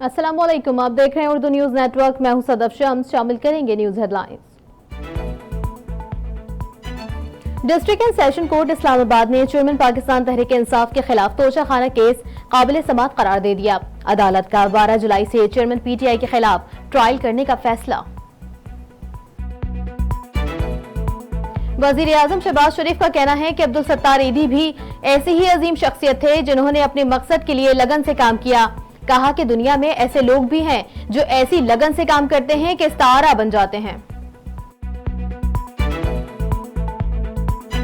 अस्सलाम वालेकुम, आप देख रहे हैं उर्दू न्यूज नेटवर्क। मैं हूं सदफ शम्स। शामिल करेंगे news headlines. District and session court Islamabad ने चेयरमैन पाकिस्तान तहरीक इंसाफ के खिलाफ तोशाखाना केस काबिल समाअत करार दे दिया। अदालत का 12 जुलाई से चेयरमैन पीटीआई के खिलाफ ट्रायल करने का फैसला। वजीर आजम शहबाज शरीफ का कहना है कि अब्दुल सत्तार ईदी भी ऐसे ही अजीम शख्सियत थे जिन्होंने अपने मकसद के लिए लगन से काम किया। कहा कि दुनिया में ऐसे लोग भी हैं जो ऐसी लगन से काम करते हैं कि इस्तारा बन जाते हैं।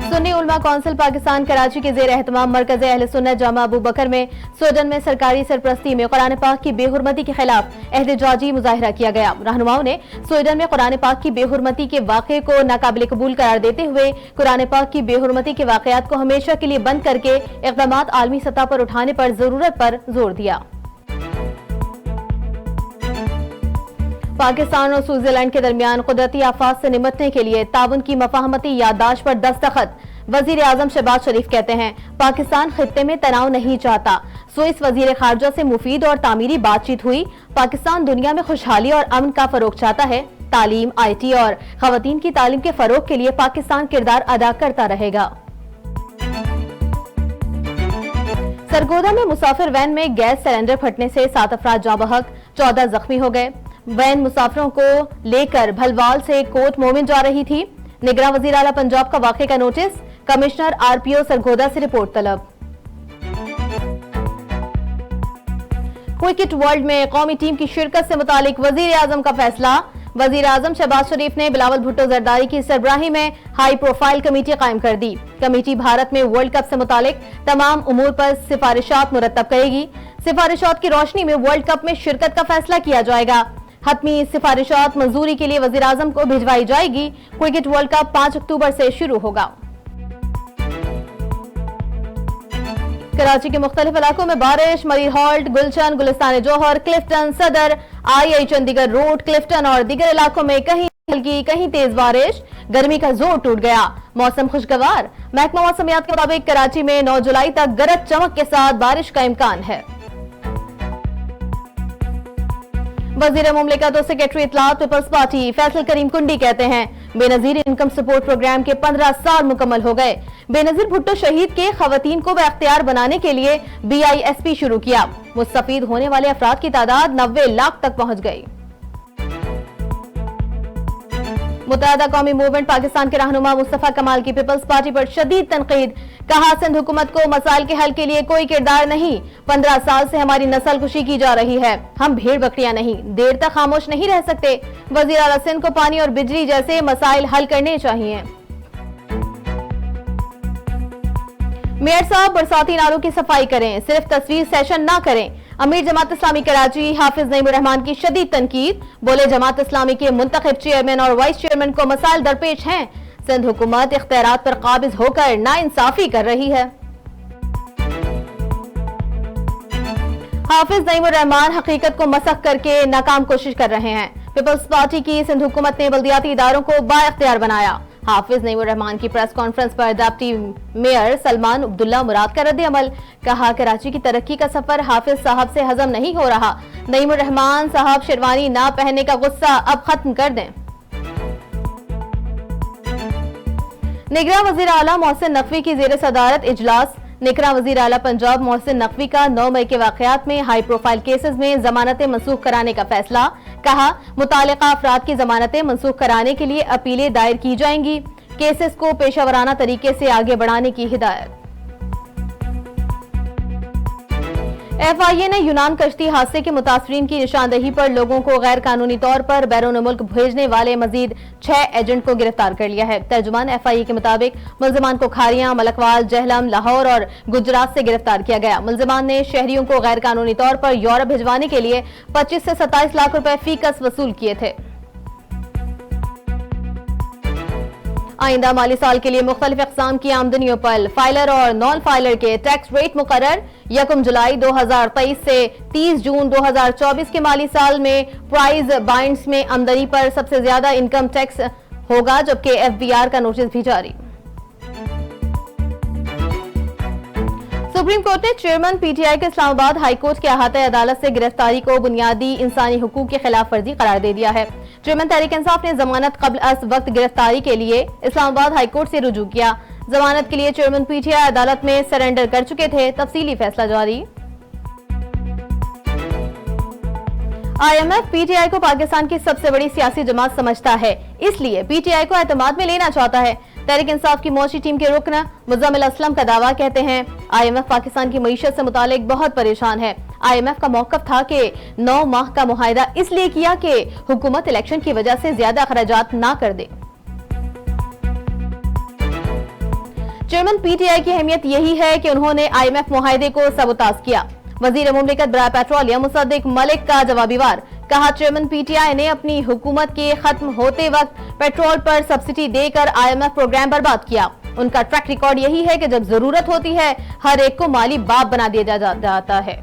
सुन्नी उलमा कौंसिल पाकिस्तान कराची के जेर एहतमाम मरकज़ अहले सुन्नत जामा अबू बकर में स्वीडन में सरकारी सरपरस्ती में कुरान पाक की बेहुरमती के खिलाफ एहतजाजी मुजाहिरा किया गया। रहनुमाओं ने स्वीडन में कुरान पाक की बेहुरमती के वाक़े को नाकाबिल कबूल करार देते हुए कुरान पाक की बेहुरमती के वाक़यात को हमेशा के लिए बंद करके इक़दामात आलमी सतह पर उठाने पर जरूरत पर जोर दिया। पाकिस्तान और स्विट्जरलैंड के दरमियान कुदरती आफात से निपटने के लिए ताउन की मफाहमती याददाश्त पर दस्तखत। वजीर आजम शहबाज शरीफ कहते हैं पाकिस्तान खित्ते में तनाव नहीं चाहता। स्विस वजीर खारजा से मुफीद और तामीरी बातचीत हुई। पाकिस्तान दुनिया में खुशहाली और अमन का फरोग चाहता है। तालीम, IT और खवातीन की तालीम के फरोग के लिए पाकिस्तान किरदार अदा करता रहेगा। सरगोदा में मुसाफिर वैन में गैस सिलेंडर फटने से 7 अफराद जाँ बहक, 14 जख्मी हो गए। वैन मुसाफिरों को लेकर भलवाल से कोट मोमिन जा रही थी। निगरान वजीर आला पंजाब का वाक़े का नोटिस। कमिश्नर RPO सरगोदा से रिपोर्ट तलब। क्रिकेट वर्ल्ड में कौमी टीम की शिरकत से मुतालिक वजीर आजम का फैसला। वजीर आजम शहबाज शरीफ ने बिलावल भुट्टो जरदारी की सरबराही में हाई प्रोफाइल कमेटी कायम कर दी। कमेटी भारत में वर्ल्ड कप से मुतालिक तमाम उमूर पर सिफारिशात मुरतब करेगी। सिफारिशात की रोशनी में वर्ल्ड कप में शिरकत का फैसला किया जाएगा। हतमी सिफारिशात मंजूरी के लिए वजीर आजम को भिजवाई जाएगी। क्रिकेट वर्ल्ड कप 5 अक्टूबर से शुरू होगा। कराची के मुख्तलिफ इलाकों में बारिश। मरीर हॉल्ट, गुलशन, गुलिस्तान जौहर, क्लिफ्टन, सदर, II चंडीगढ़ रोड, क्लिफ्टन और दीगर इलाकों में कहीं हल्की कहीं तेज बारिश। गर्मी का जोर टूट गया। मौसम खुशगवार। महकमा मौसमियात के मुताबिक कराची में 9 जुलाई तक गरज चमक के साथ बारिश का इम्कान है। वजीर मुमलिकत और सेक्रेटरी इत्तलात पीपल्स पार्टी फैसल करीम कुंडी कहते हैं बेनजीर इनकम सपोर्ट प्रोग्राम के 15 साल मुकम्मल हो गए। बेनजीर भुट्टो शहीद के खवातीन को बाख्तियार बनाने के लिए BISP शुरू किया। मुस्तफीद होने वाले अफराद की तादाद 90 लाख तक पहुंच गई। मुत्तहदा कौमी मूवमेंट पाकिस्तान के रहनुमा मुस्तफा कमाल की पीपल्स पार्टी पर शदीद तनकीद। कहा सिंध हुकूमत को मसाइल के हल के लिए कोई किरदार नहीं। 15 साल से हमारी नस्ल कुशी की जा रही है। हम भेड़ बकरियां नहीं, देर तक खामोश नहीं रह सकते। वजीर आला सिंध को पानी और बिजली जैसे मसाइल हल करने चाहिए। मेयर साहब बरसाती नालों की सफाई करें, सिर्फ तस्वीर सेशन ना करें। अमीर जमात इस्लामी कराची हाफिज नईमुर रहमान की शदीद तनकीद। बोले जमात इस्लामी के मुंतखब चेयरमैन और वाइस चेयरमैन को मसाइल दरपेश हैं। सिंध हुकूमत इख्तियारात पर काबिज होकर नाइंसाफी कर रही है। हाफिज नईमुर रहमान हकीकत को मसख करके नाकाम कोशिश कर रहे हैं। पीपल्स पार्टी की सिंध हुकूमत ने बल्दियाती इदारों को बाइख्तियार बनाया। हाफिज नईमुर रहमान की प्रेस कॉन्फ्रेंस पर डिप्टी मेयर सलमान अब्दुल्ला मुराद का रद्द अमल। कहा कराची की तरक्की का सफर हाफिज साहब से हजम नहीं हो रहा। नईमुर रहमान साहब शेरवानी ना पहनने का गुस्सा अब खत्म कर दें। निगरान वजीर आला मोहसिन नकवी की जेर सदारत इजलास। निगरान वजीर आला पंजाब मोहसिन नकवी का 9 मई के वाकयात में हाई प्रोफाइल केसेस में जमानतें मनसूख कराने का फैसला। कहा मुतालिका अफराद की जमानतें मनसूख कराने के लिए अपीलें दायर की जाएंगी। केसेस को पेशावराना तरीके से आगे बढ़ाने की हिदायत। FIA ने यूनान कश्ती हादसे के मुतासरीन की निशानदही पर लोगों को गैर कानूनी तौर पर बैरून मुल्क भेजने वाले मजीद 6 एजेंट को गिरफ्तार कर लिया है। तर्जुमान FIA के मुताबिक मुल्जिमान को खारियां, मलकवाल, जहलम, लाहौर और गुजरात से गिरफ्तार किया गया। मुल्जिमान ने शहरियों को गैर कानूनी तौर पर यूरोप भिजवाने के लिए 25 से 27 लाख रुपए फीकस वसूल किए थे। आइंदा माली साल के लिए मुख्तलिफ अक़साम की आमदनियों पर फाइलर और नॉन फाइलर के टैक्स रेट मुकर्रर। 1 जुलाई 2023 से 30 जून 2024 के माली साल में प्राइज बाइंड्स में आमदनी पर सबसे ज्यादा इनकम टैक्स होगा, जबकि FBR का नोटिस भी जारी। सुप्रीम कोर्ट ने चेयरमैन पीटीआई के इस्लामाबाद हाई कोर्ट के अहाते अदालत से गिरफ्तारी को बुनियादी इंसानी हुकूक की खिलाफ वर्जी करार दे दिया है। चेयरमैन तहरीक इंसाफ ने जमानत कब्ल अस वक्त गिरफ्तारी के लिए इस्लामाबाद हाई कोर्ट से रुजू किया। जमानत के लिए चेयरमैन पीटीआई अदालत में सरेंडर कर चुके थे। तफसीली फैसला जारी। IMF पीटीआई को पाकिस्तान की सबसे बड़ी सियासी जमात समझता है, इसलिए पीटीआई को एतमाद में लेना चाहता है। तहरीक इंसाफ की मौशी टीम के रुकन मुजम्मिल असलम का दावा कहते हैं, IMF पाकिस्तान की मईशत से मुतालिक बहुत परेशान है। IMF का मौकफ था कि 9 माह का मुआहिदा इसलिए किया कि हुकूमत इलेक्शन की वजह से ज्यादा अखराजात ना कर दे। चेयरमैन पीटीआई की अहमियत यही है कि उन्होंने IMF मुआहिदे को सबूताज किया। वजीर मुमलिकत बराए पेट्रोलियम मुसद्दिक मलिक का जवाबी वार, कहा चेयरमैन पीटीआई ने अपनी हुकूमत के खत्म होते वक्त पेट्रोल पर सब्सिडी देकर IMF प्रोग्राम बर्बाद किया। उनका ट्रैक रिकॉर्ड यही है कि जब जरूरत होती है हर एक को माली बाप बना दिया जाता है।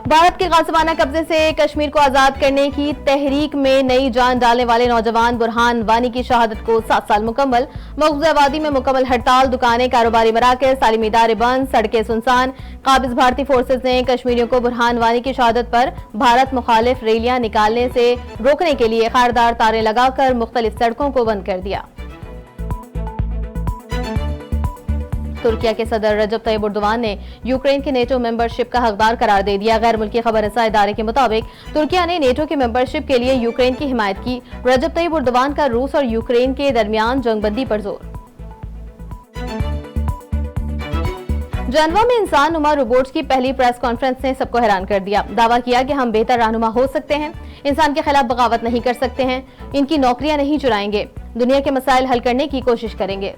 भारत के गासिबाना कब्जे से कश्मीर को आजाद करने की तहरीक में नई जान डालने वाले नौजवान बुरहान वानी की शहादत को 7 साल मुकम्मल। मकबूजा आबादी में मुकम्मल हड़ताल, दुकानें, कारोबारी मराकज, तालीमी इदारे बंद, सड़कें सुनसान। काबिज भारतीय फोर्सेज ने कश्मीरियों को बुरहान वानी की शहादत पर भारत मुखालिफ रैलियां निकालने से रोकने के लिए खारदार तारें लगाकर मुख्तलिफ सड़कों को बंद कर दिया। तुर्किया के सदर रजब तैयब एर्दोगान ने यूक्रेन की नेटो मेंबरशिप का हकदार करार दे दिया। गैर मुल्की खबररसा इदारे के मुताबिक तुर्किया ने नेटो की मेंबरशिप के लिए यूक्रेन की हिमायत की। रजब तैयब एर्दोगान का रूस और यूक्रेन के दरमियान जंगबंदी पर जोर। जनवा में इंसान नुमा रोबोट्स की पहली प्रेस कॉन्फ्रेंस ने सबको हैरान कर दिया। दावा किया कि हम बेहतर रहनुमा हो सकते हैं, इंसान के खिलाफ बगावत नहीं कर सकते हैं, इनकी नौकरियां नहीं चुराएंगे, दुनिया के मसाइल हल करने की कोशिश करेंगे।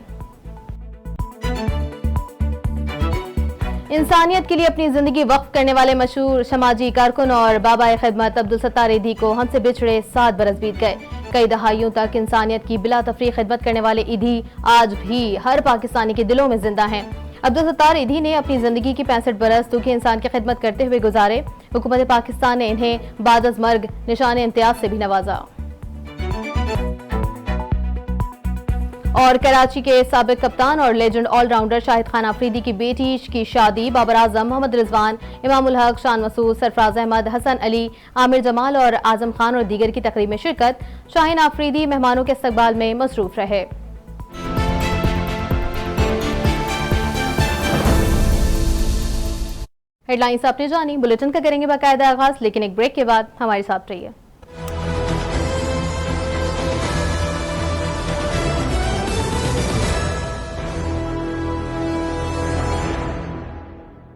इंसानियत के लिए अपनी जिंदगी वक्फ करने वाले मशहूर समाजी कारकुन और बाबा खिदमत अब्दुल सत्तार ईदी को हमसे बिछड़े 7 बरस बीत गए। कई दहाइयों तक इंसानियत की बिला तफरीक खिदमत करने वाले ईदी आज भी हर पाकिस्तानी के दिलों में जिंदा हैं। अब्दुल सत्तार ईदी ने अपनी जिंदगी की 65 बरस दुखी इंसान की खिदमत करते हुए गुजारे। हुकूमत पाकिस्तान ने इन्हें बाद अज मर्ग निशान इम्तियाज से भी नवाजा। और कराची के साबिक कप्तान और लेजेंड ऑलराउंडर शाहिद खान आफरीदी की बेटी की शादी, बाबर आजम, मोहम्मद रिजवान, इमामुल हक, शान मसूद, सरफराज अहमद, हसन अली, आमिर जमाल और आजम खान और दीगर की तकरीब में शिरकत। शाहीन आफरीदी मेहमानों के इस्तकबाल में मसरूफ रहे। हेडलाइंस आपने जानी, बुलेटिन का करेंगे बाकायदा आगाज, लेकिन एक ब्रेक के बाद हमारे साथ रहिए।